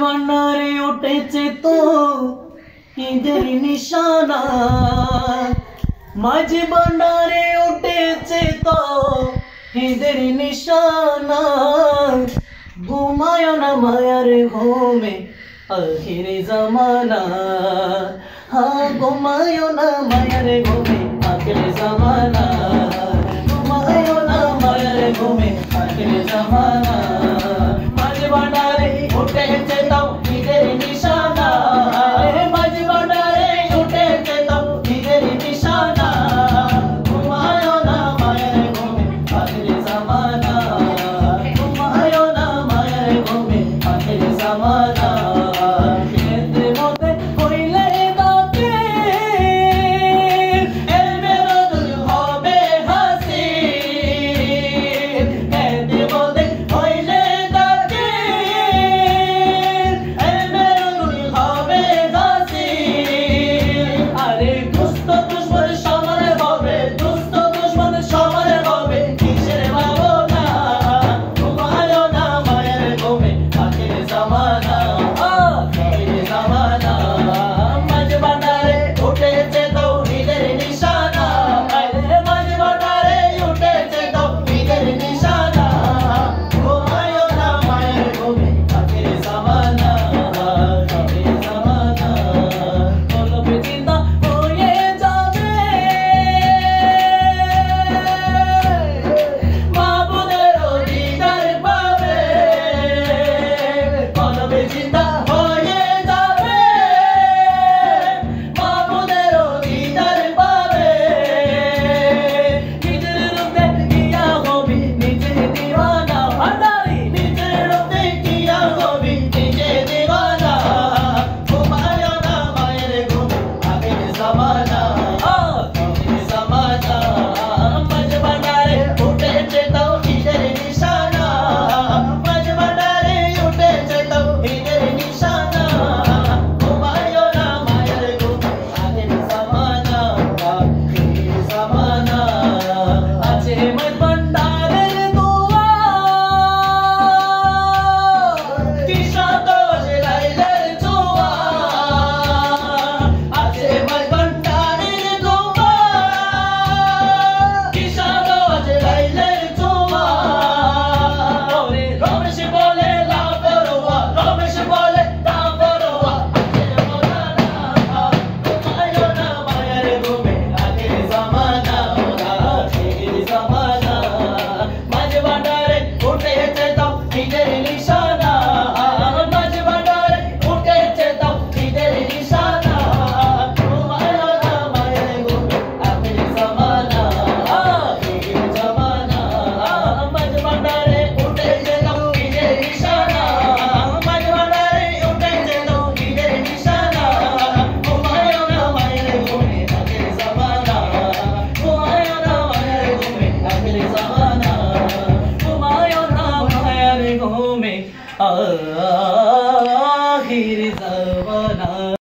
ভান্ডারে উঠেছে তো ঈদের নিশানা, মাঝ ভান্ডারে উঠেছে তো ঈদের নিশানা। ঘুমায় না মায়ার ঘুমে আখির জামানা, হ্যাঁ ঘুমায় না মায়ার ঘুমে আখির জামানা, ঘুমায় না মায়ার ঘুমে আখির জামানা। মাঝ ভান্ডারে উঠেছে তো ঈদের নিশানা, মাঝ ভান্ডারে উঠেছে তো ঈদের নিশানা। ঘুমায় না মায়ার ঘুমে আখির জামানা, ঘুমায় না মায়ার ঘুমে আখির জামানা। খেতে মতে হইলে তাকে এলমে রদুল হবে হাসিন, খেতে মতে হইলে তাকে এলমে রদুল হবে হাসিন। আরে দুষ্ট দুশ্মন সবার হবে, দুষ্ট দুশ্মন সবার হবে, কিসের ভাবনা। ঘুমায় না মায়ের ঘুমে আখির জামানা, আখির জামানা। মাঝ ভান্ডারে উঠেছে তো ঈদের নিশানা, মাঝ ভান্ডারে উঠেছে তো ঈদের নিশানা। ঘুমায় না মায়ের ঘুমে আখির জামানা, আখির জামানা। কলবে জিন্দা হয়ে যাবে মাবুদের দিদার পাবে, কলবে জিন্দা